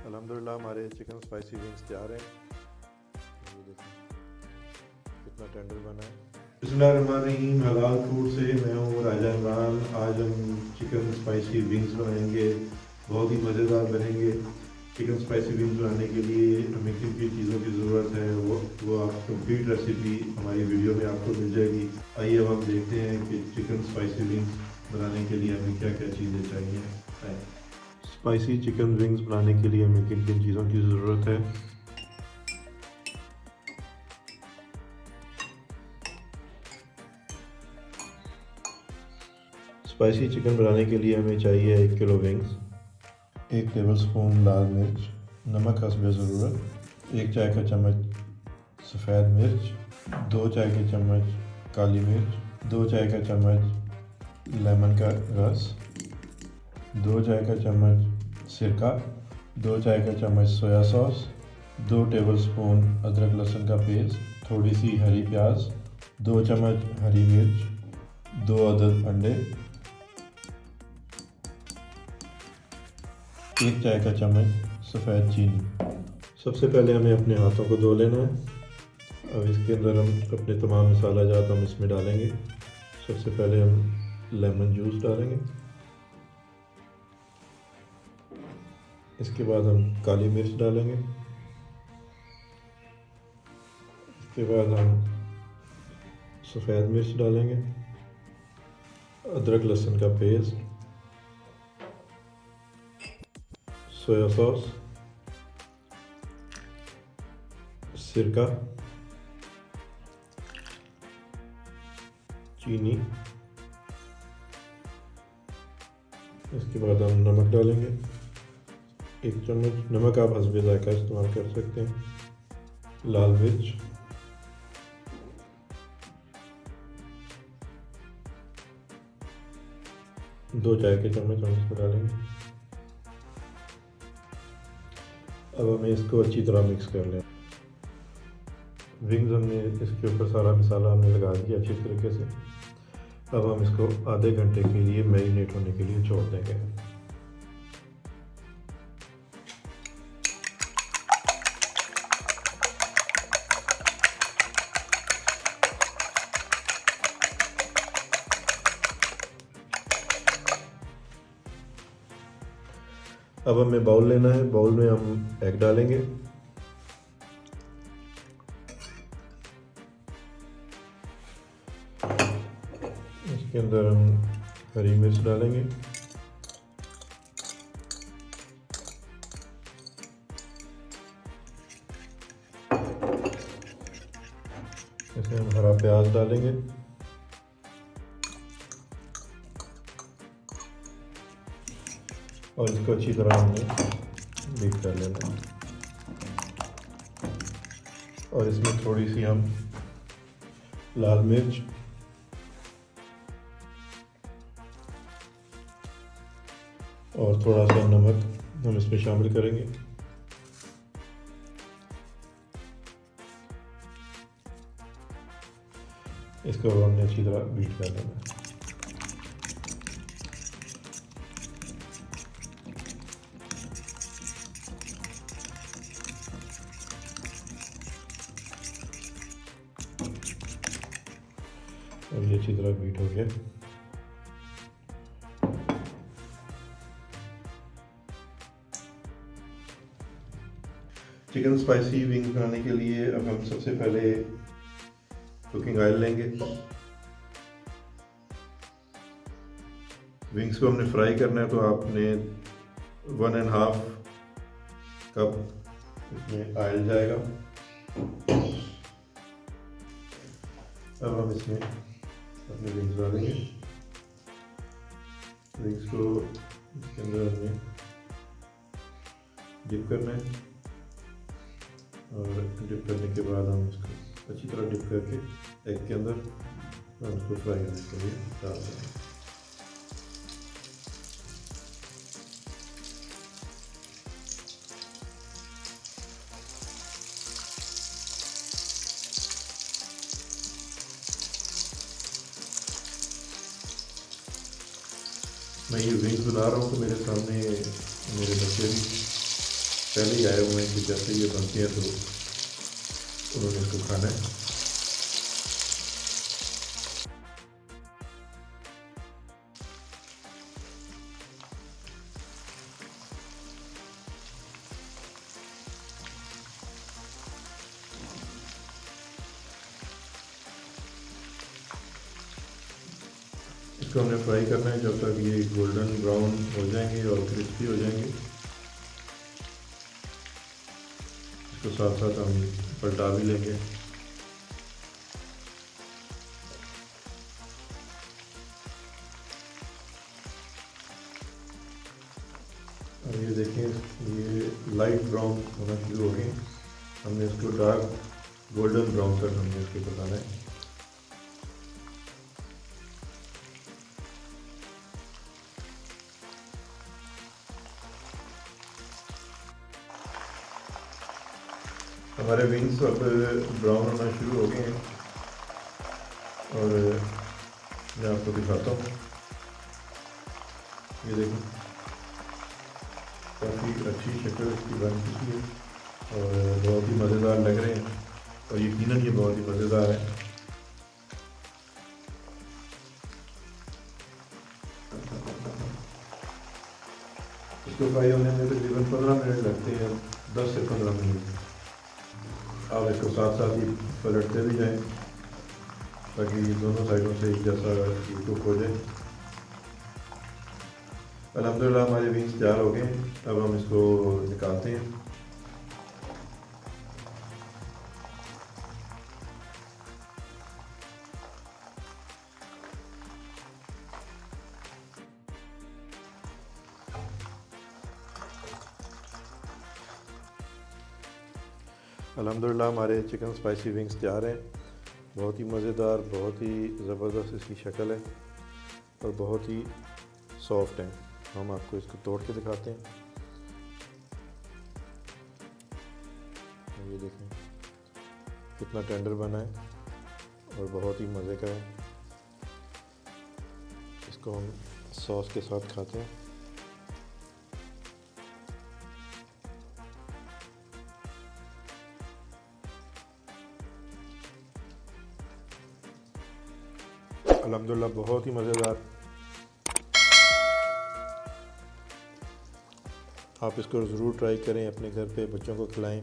अल्हम्दुलिल्लाह हमारे chicken spicy wings तैयार हैं। ये देखें कितना टेंडर बना है। बिस्मिल्लाहिर्रहमानिर्रहीम। हलाल फूड से मैं हूँ राजा इमरान। आज हम चिकन स्पाइसी विंग्स बनाएंगे, बहुत ही मज़ेदार बनेंगे। चिकन स्पाइसी विंग्स बनाने के लिए हमें किन किन चीज़ों की ज़रूरत है वो आप कंप्लीट रेसिपी हमारी वीडियो में आपको मिल जाएगी। आइए अब हम देखते हैं कि चिकन स्पाइसी विंग्स बनाने के लिए हमें क्या क्या चीज़ें चाहिए। स्पाइसी चिकन विंग्स बनाने के लिए हमें किन किन चीज़ों की ज़रूरत है। स्पाइसी चिकन बनाने के लिए हमें चाहिए 1 किलो विंग्स, 1 टेबलस्पून लाल मिर्च, नमक हस्बे ज़रूरत, 1 चाय का चम्मच सफ़ेद मिर्च, 2 चाय के चम्मच काली मिर्च, 2 चाय का चम्मच लेमन का रस, 2 चाय का चम्मच सिरका, 2 चाय का चम्मच सोया सॉस, 2 टेबलस्पून अदरक लहसुन का पेस्ट, थोड़ी सी हरी प्याज, 2 चम्मच हरी मिर्च, 2 अदद अंडे, 1 चाय का चम्मच सफ़ेद चीनी। सबसे पहले हमें अपने हाथों को धो लेना है। अब इसके अंदर हम अपने तमाम मसाला जात हम इसमें डालेंगे। सबसे पहले हम लेमन जूस डालेंगे, इसके बाद हम काली मिर्च डालेंगे, इसके बाद हम सफ़ेद मिर्च डालेंगे, अदरक लहसुन का पेस्ट, सोया सॉस, सिरका, चीनी, इसके बाद हम नमक डालेंगे, 1 चम्मच। नमक आप हस्बे ज़ायका इस्तेमाल कर सकते हैं। लाल मिर्च, दो चाय के चम्मच हम इसमें डालेंगे। अब हमें इसको अच्छी तरह मिक्स कर लें। विंग्स हमने इसके ऊपर सारा मसाला हमने लगा दिया अच्छी तरीके से। अब हम इसको आधे घंटे के लिए मैरिनेट होने के लिए छोड़ देंगे। अब हमें बाउल लेना है। बाउल में हम एग डालेंगे, इसके अंदर हम हरी मिर्च डालेंगे, इसमें हम हरा प्याज डालेंगे, और इसको अच्छी तरह हमने बीट कर लेना है। और इसमें थोड़ी सी हम लाल मिर्च और थोड़ा सा नमक हम इसमें शामिल करेंगे। इसको हमने अच्छी तरह बीट कर लेना है। और ये अच्छी तरह बीट हो गया। चिकन स्पाइसी विंग्स बनाने के लिए अब हम सबसे पहले कुकिंग ऑयल लेंगे। विंग्स को हमने फ्राई करना है, तो आपने 1.5 कप इसमें ऑयल जाएगा। अब हम इसमें अपने विंग्स डालेंगे। विंग्स को इसके अंदर हमें डिप करना है, और डिप करने के बाद हम इसको अच्छी तरह डिप करके एग के अंदर हम इसको फ्राई करने के लिए डाल देंगे। मैं ये विंग्स बना रहा हूँ तो मेरे सामने मेरे बच्चे भी पहले ही आए हुए हैं कि जैसे ये बनती है तो उन्होंने इसको खाना है। इसको हमने फ्राई करना है जब तक ये गोल्डन ब्राउन हो जाएंगे और क्रिस्पी हो जाएंगे। इसको साथ साथ हम पलटा भी लेंगे। अब ये देखें, ये लाइट ब्राउन होना शुरू हो गए। हमने इसको डार्क गोल्डन ब्राउन तक हमने इसको पकाना है। हमारे विंग्स अब ब्राउन होना शुरू हो गए हैं और मैं आपको दिखाता हूँ। ये देखो, काफ़ी अच्छी शक्ल इसकी बन चुकी है और बहुत ही मज़ेदार लग रहे हैं और यकीनन ये बहुत ही मज़ेदार है। इसको फ्राई होने में तकरीबन 15 मिनट लगते हैं, 10 से 15 मिनट। आप इसको साथ साथ ही पलटते भी जाएं ताकि दोनों साइडों से एक जैसा कुक हो जाए। अल्हम्दुलिल्लाह हमारे विंग्स तैयार हो गए। अब हम इसको निकालते हैं। अल्हम्दुलिल्लाह हमारे चिकन स्पाइसी विंग्स तैयार हैं। बहुत ही मज़ेदार, बहुत ही ज़बरदस्त इसकी शक्ल है और बहुत ही सॉफ्ट है। हम आपको इसको तोड़ के दिखाते हैं। ये देखें कितना टेंडर बना है और बहुत ही मज़े का है। इसको हम सॉस के साथ खाते हैं। अल्हम्दुलिल्लाह बहुत ही मज़ेदार। आप इसको ज़रूर ट्राई करें, अपने घर पे बच्चों को खिलाएं।